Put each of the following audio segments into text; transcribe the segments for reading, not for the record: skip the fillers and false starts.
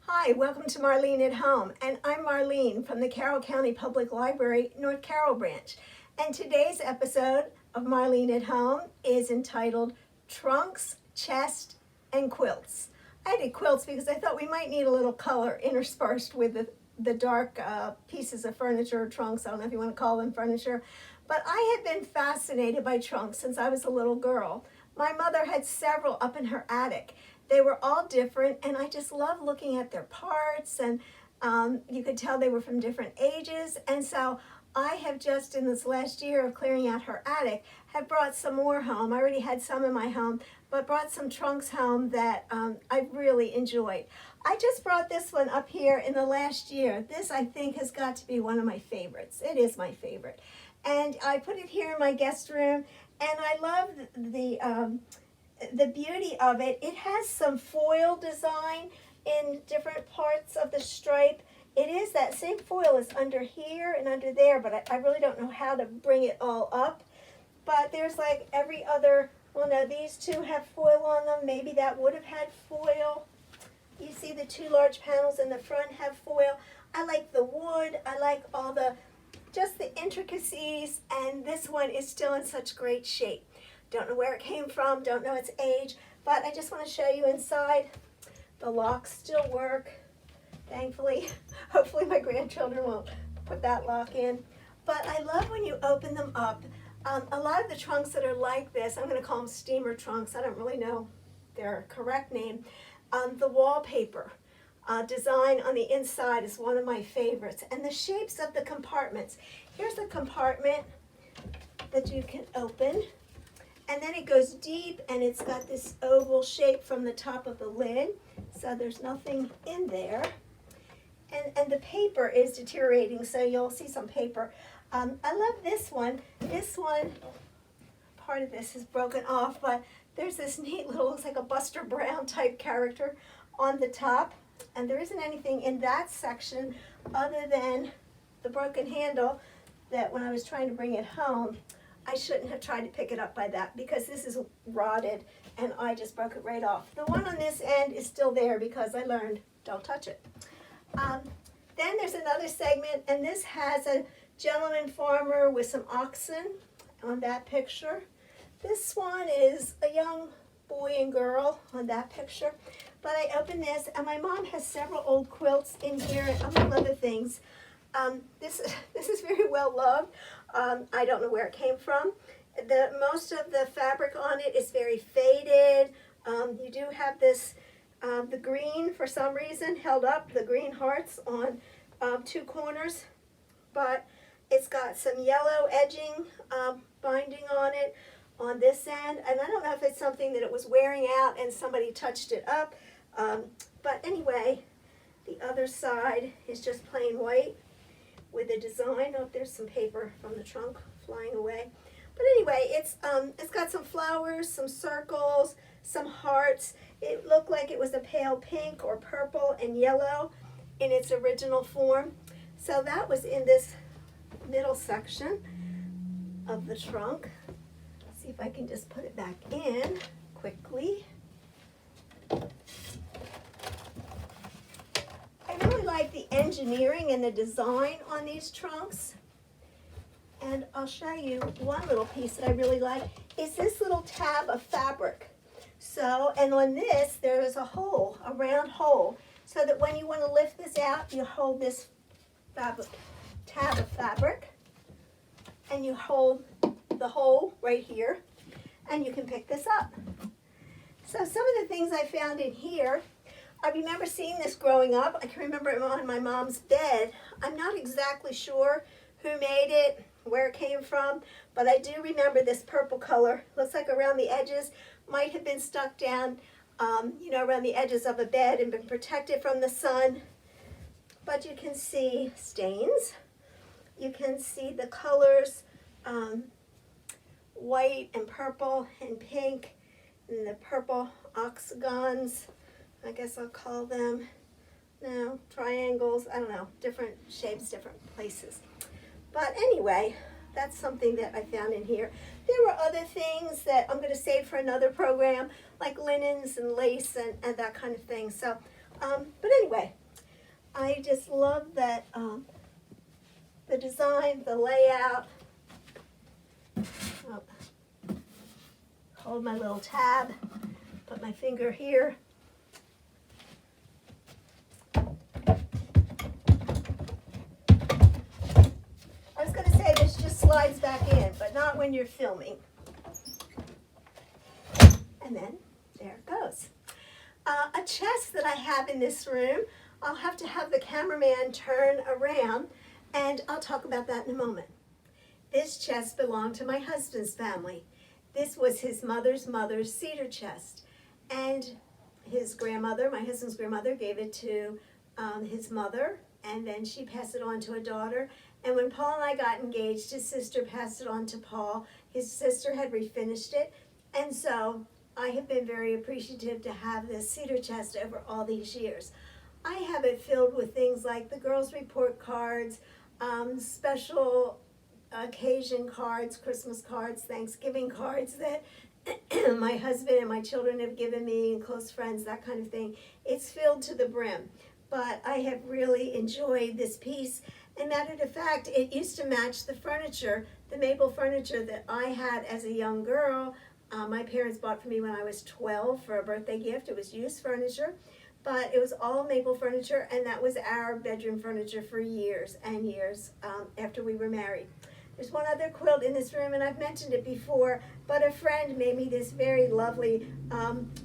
Hi, welcome to Marlene at Home, and I'm Marlene from the Carroll County Public Library, North Carroll Branch. And today's episode of Marlene at Home is entitled Trunks, Chest, and Quilts. I did quilts because I thought we might need a little color interspersed with the dark pieces of furniture, trunks, I don't know if you want to call them furniture. But I had been fascinated by trunks since I was a little girl. My mother had several up in her attic. They were all different, and I just loved looking at their parts, and you could tell they were from different ages. And so I have just, in this last year of clearing out her attic, have brought some more home. I already had some in my home, but brought some trunks home that I really enjoyed. I just brought this one up here in the last year. This, I think, has got to be one of my favorites. It is my favorite. And I put it here in my guest room, and I love the beauty of it. It has some foil design in different parts of the stripe. It is that same foil is under here and under there, but I really don't know how to bring it all up. But there's like every other, well, no, these two have foil on them. Maybe that would have had foil. You see the two large panels in the front have foil. I like the wood. I like all just the intricacies, and this one is still in such great shape. Don't know where it came from, don't know its age, but I just want to show you inside. The locks still work, thankfully. Hopefully my grandchildren won't put that lock in. But I love when you open them up. A lot of the trunks that are like this, I'm going to call them steamer trunks, I don't really know their correct name. The wallpaper design on the inside is one of my favorites. And the shapes of the compartments. Here's a compartment that you can open. And then it goes deep, and it's got this oval shape from the top of the lid, so there's nothing in there. And the paper is deteriorating, so you'll see some paper. I love this one. This one, part of this is broken off, but there's this neat little, looks like a Buster Brown type character on the top, and there isn't anything in that section other than the broken handle that when I was trying to bring it home, I shouldn't have tried to pick it up by that because this is rotted and I just broke it right off. The one on this end is still there because I learned don't touch it. Then there's another segment, and this has a gentleman farmer with some oxen on that picture. This one is a young boy and girl on that picture. But I opened this, and my mom has several old quilts in here, among other things. This is very well loved. I don't know where it came from. Most of the fabric on it is very faded. You do have this, the green for some reason held up, the green hearts on two corners, but it's got some yellow edging binding on it on this end, and I don't know if it's something that it was wearing out and somebody touched it up, but anyway, the other side is just plain white with a design. Oh, there's some paper from the trunk flying away. But anyway, it's got some flowers, some circles, some hearts. It looked like it was a pale pink or purple and yellow in its original form. So that was in this middle section of the trunk. Let's see if I can just put it back in quickly. I really like the engineering and the design on these trunks. And I'll show you one little piece that I really like is this little tab of fabric. So, and on this, there is a hole, a round hole, so that when you want to lift this out, you hold this fabric, tab of fabric, and you hold the hole right here, and you can pick this up. So some of the things I found in here, I remember seeing this growing up. I can remember it on my mom's bed. I'm not exactly sure who made it, where it came from, but I do remember this purple color. Looks like around the edges, might have been stuck down, around the edges of a bed and been protected from the sun. But you can see stains. You can see the colors, white and purple and pink, and the purple octagons. I guess I'll call them, triangles, I don't know, different shapes, different places. But anyway, that's something that I found in here. There were other things that I'm going to save for another program, like linens and lace and that kind of thing. So But anyway, I just love that the design, the layout. Oh, hold my little tab, put my finger here. I was going to say this just slides back in, but not when you're filming. And then there it goes. A chest that I have in this room, I'll have to have the cameraman turn around, and I'll talk about that in a moment. This chest belonged to my husband's family. This was his mother's cedar chest. And his grandmother, my husband's grandmother, gave it to his mother, and then she passed it on to a daughter. And when Paul and I got engaged, his sister passed it on to Paul. His sister had refinished it. And so I have been very appreciative to have this cedar chest over all these years. I have it filled with things like the girls' report cards, special occasion cards, Christmas cards, Thanksgiving cards that my husband and my children have given me, and close friends, that kind of thing. It's filled to the brim. But I have really enjoyed this piece. And matter of fact, it used to match the furniture, the maple furniture that I had as a young girl. My parents bought for me when I was 12 for a birthday gift. It was used furniture, but it was all maple furniture, and that was our bedroom furniture for years and years after we were married. There's one other quilt in this room, and I've mentioned it before, but a friend made me this very lovely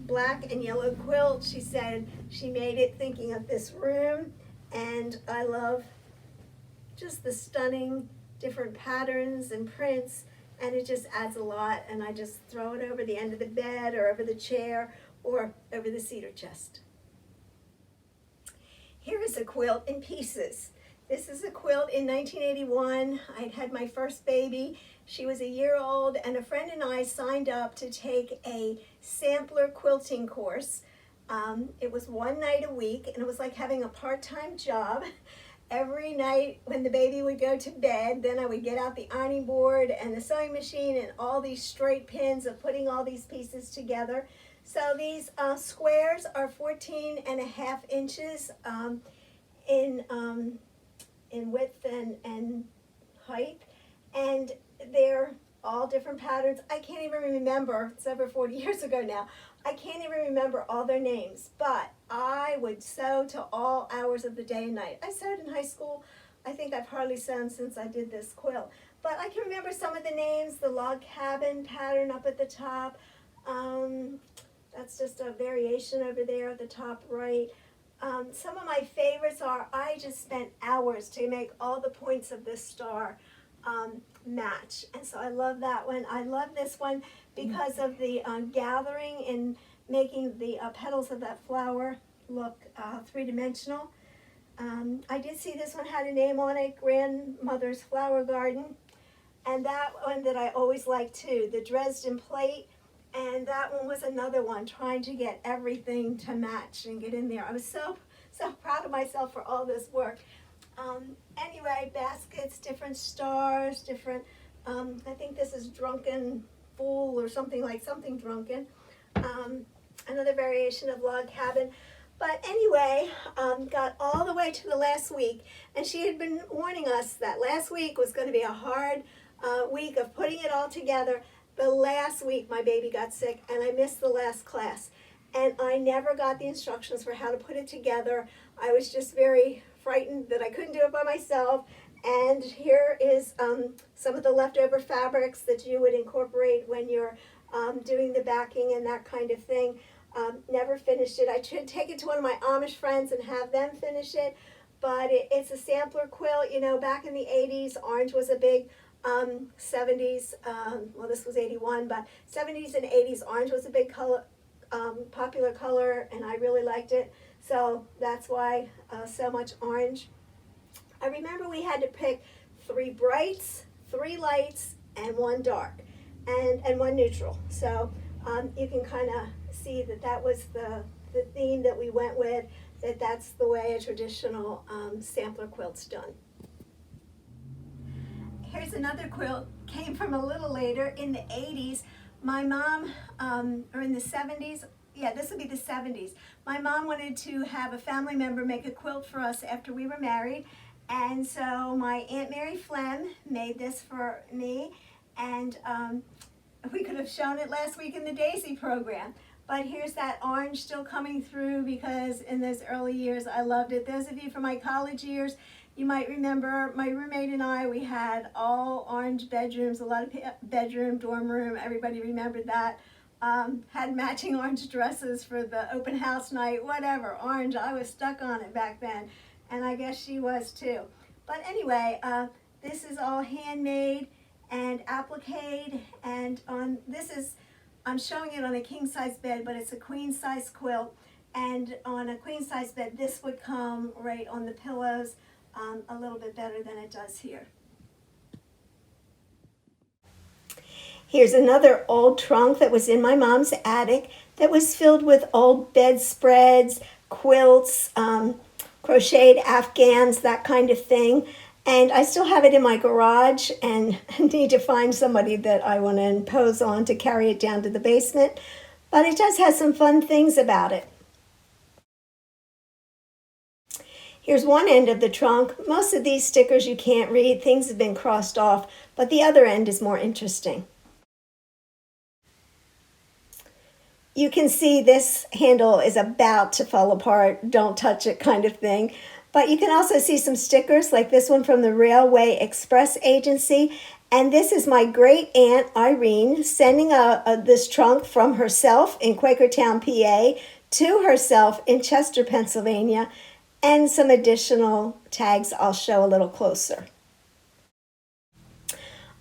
black and yellow quilt. She said she made it thinking of this room, and I love just the stunning different patterns and prints, and it just adds a lot, and I just throw it over the end of the bed or over the chair or over the cedar chest. Here is a quilt in pieces. This is a quilt in 1981. I'd had my first baby. She was a year old, and a friend and I signed up to take a sampler quilting course. It was one night a week, and it was like having a part-time job. Every night when the baby would go to bed, then I would get out the ironing board and the sewing machine and all these straight pins of putting all these pieces together. So these squares are 14.5 inches in width and height, and they're all different patterns. I can't even remember, it's over 40 years ago now, I can't even remember all their names, but I would sew to all hours of the day and night. I sewed in high school. I think I've hardly sewn since I did this quilt, but I can remember some of the names. The log cabin pattern up at the top, that's just a variation over there at the top right. Some of my favorites are, I just spent hours to make all the points of this star match, and so I love that one. I love this one because of the gathering and making the petals of that flower look three-dimensional. I did see this one had a name on it, Grandmother's Flower Garden, and that one that I always like too, the Dresden Plate. And that one was another one, trying to get everything to match and get in there. I was so proud of myself for all this work. Anyway, baskets, different stars, different, I think this is Drunken Fool or something like something drunken. Another variation of log cabin. But anyway, got all the way to the last week, and she had been warning us that last week was going to be a hard week of putting it all together. The last week my baby got sick, and I missed the last class, and I never got the instructions for how to put it together. I was just very frightened that I couldn't do it by myself. And here is some of the leftover fabrics that you would incorporate when you're doing the backing and that kind of thing. Never finished it. I should take it to one of my Amish friends and have them finish it, but it's a sampler quilt. You know, back in the 80s, orange was a big 70s, well, this was 81, but 70s and 80s, orange was a big color, popular color, and I really liked it. So that's why so much orange. I remember we had to pick 3 brights, 3 lights, and 1 dark, and 1 neutral. So you can kind of see that that was the theme that we went with, that's the way a traditional sampler quilt's done. Here's another quilt, came from a little later in the 80s. My mom, or in the 70s, yeah, this would be the 70s. My mom wanted to have a family member make a quilt for us after we were married. And so my Aunt Mary Flem made this for me. And we could have shown it last week in the Daisy program. But here's that orange still coming through because in those early years I loved it. Those of you from my college years, you might remember my roommate and I, we had all orange bedrooms, a lot of bedroom, dorm room, everybody remembered that. Had matching orange dresses for the open house night, whatever, orange, I was stuck on it back then. And I guess she was too. But anyway, this is all handmade and appliqued, and I'm showing it on a king size bed, but it's a queen size quilt. And on a queen size bed, this would come right on the pillows a little bit better than it does here. Here's another old trunk that was in my mom's attic that was filled with old bedspreads, quilts, crocheted afghans, that kind of thing. And I still have it in my garage and need to find somebody that I want to impose on to carry it down to the basement. But it does have some fun things about it. Here's one end of the trunk. Most of these stickers you can't read. Things have been crossed off, but the other end is more interesting. You can see this handle is about to fall apart, don't touch it kind of thing. But you can also see some stickers like this one from the Railway Express Agency. And this is my great aunt Irene sending this trunk from herself in Quakertown, PA to herself in Chester, Pennsylvania, and some additional tags I'll show a little closer.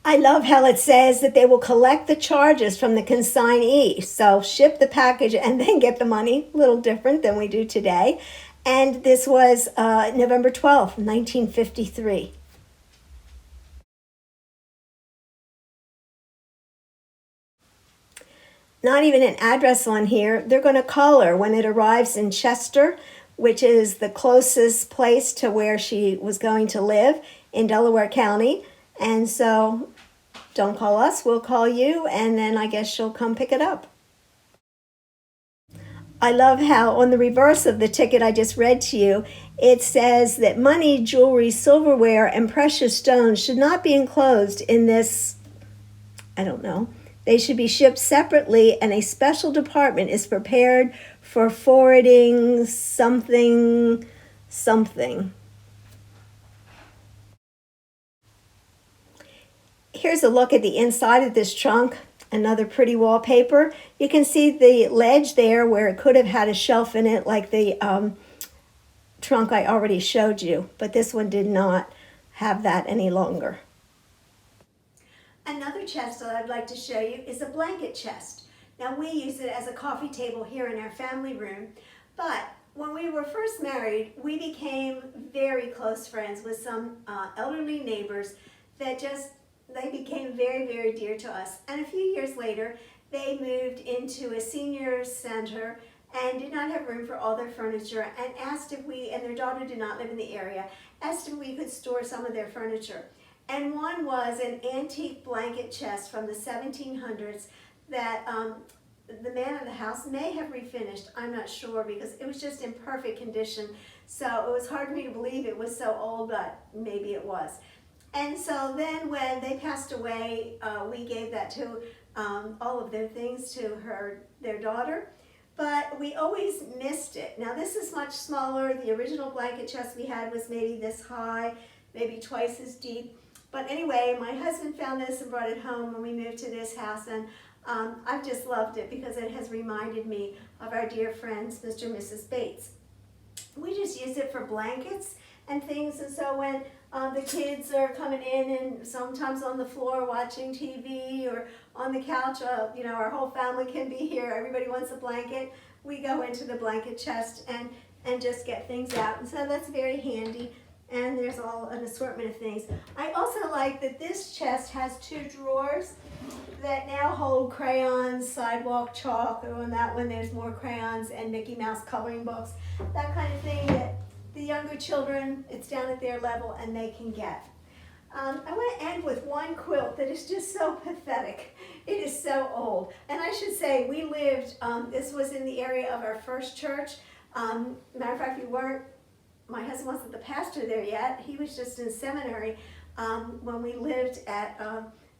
I love how it says that they will collect the charges from the consignee. So ship the package and then get the money, a little different than we do today. And this was November 12th, 1953. Not even an address on here. They're going to call her when it arrives in Chester, which is the closest place to where she was going to live in Delaware County. And so don't call us, we'll call you, and then I guess she'll come pick it up. I love how on the reverse of the ticket I just read to you, it says that money, jewelry, silverware, and precious stones should not be enclosed in this, I don't know. They should be shipped separately, and a special department is prepared for forwarding something. Here's a look at the inside of this trunk. Another pretty wallpaper. You can see the ledge there where it could have had a shelf in it like the trunk I already showed you, but this one did not have that any longer. Another chest that I'd like to show you is a blanket chest. Now we use it as a coffee table here in our family room, but when we were first married, we became very close friends with some elderly neighbors that they became very, very dear to us. And a few years later, they moved into a senior center and did not have room for all their furniture and asked if and their daughter did not live in the area, asked if we could store some of their furniture. And one was an antique blanket chest from the 1700s that the man of the house may have refinished, I'm not sure, because it was just in perfect condition. So it was hard for me to believe it was so old, but maybe it was. And so then when they passed away, we gave that to all of their things to their daughter. But we always missed it. Now this is much smaller. The original blanket chest we had was maybe this high, maybe twice as deep. But anyway, my husband found this and brought it home when we moved to this house. And I've just loved it because it has reminded me of our dear friends, Mr. and Mrs. Bates. We just use it for blankets and things. And so when the kids are coming in and sometimes on the floor watching TV or on the couch, our whole family can be here. Everybody wants a blanket. We go into the blanket chest and just get things out. And so that's very handy. And there's an assortment of things. I also like that this chest has two drawers that now hold crayons, sidewalk chalk, or on that one there's more crayons and Mickey Mouse coloring books, that kind of thing that the younger children, it's down at their level and they can get. I want to end with one quilt that is just so pathetic. It is so old. And I should say, we lived, this was in the area of our first church. Matter of fact, my husband wasn't the pastor there yet. He was just in seminary when we lived at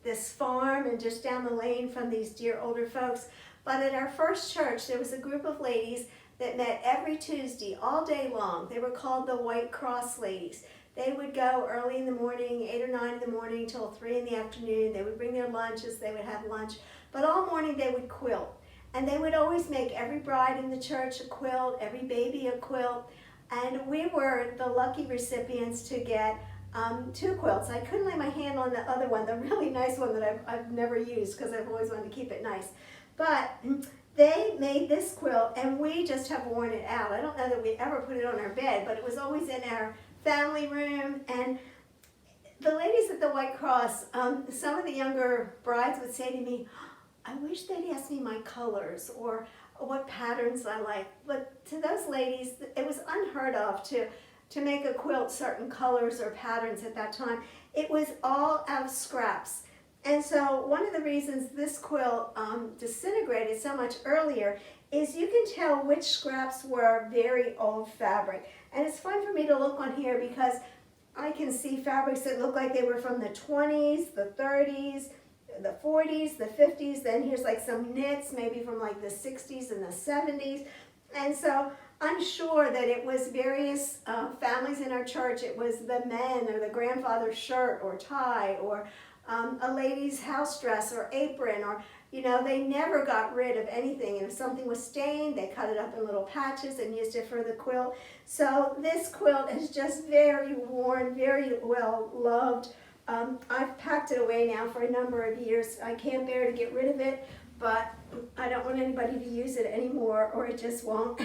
this farm and just down the lane from these dear older folks. But at our first church, there was a group of ladies that met every Tuesday all day long. They were called the White Cross Ladies. They would go early in the morning, 8 or 9 in the morning till 3 in the afternoon. They would bring their lunches, they would have lunch, but all morning they would quilt. And they would always make every bride in the church a quilt, every baby a quilt. And we were the lucky recipients to get 2 quilts. I couldn't lay my hand on the other one, the really nice one that I've never used because I've always wanted to keep it nice. But they made this quilt and we just have worn it out. I don't know that we ever put it on our bed, but it was always in our family room. And the ladies at the White Cross, some of the younger brides would say to me, I wish they'd ask me my colors or what patterns I like. But to those ladies, it was unheard of to make a quilt certain colors or patterns at that time. It was all out of scraps. And so one of the reasons this quilt disintegrated so much earlier is you can tell which scraps were very old fabric. And it's fun for me to look on here because I can see fabrics that look like they were from the 20s, the 30s, the 40s, the 50s. Then here's like some knits, maybe from like the 60s and the 70s. And so I'm sure that it was various families in our church. It was the men or the grandfather's shirt or tie or a lady's house dress or apron, or, you know, they never got rid of anything. And if something was stained, they cut it up in little patches and used it for the quilt. So this quilt is just very worn, very well loved. I've packed it away now for a number of years. I can't bear to get rid of it, but I don't want anybody to use it anymore, or it just won't,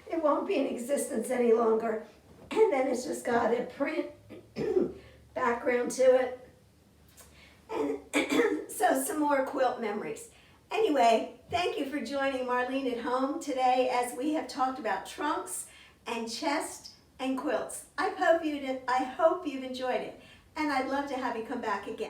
it won't be in existence any longer. And then it's just got a print background to it. And so some more quilt memories. Anyway, thank you for joining Marlene at Home today as we have talked about trunks and chest and quilts. I hope you've enjoyed it, and I'd love to have you come back again.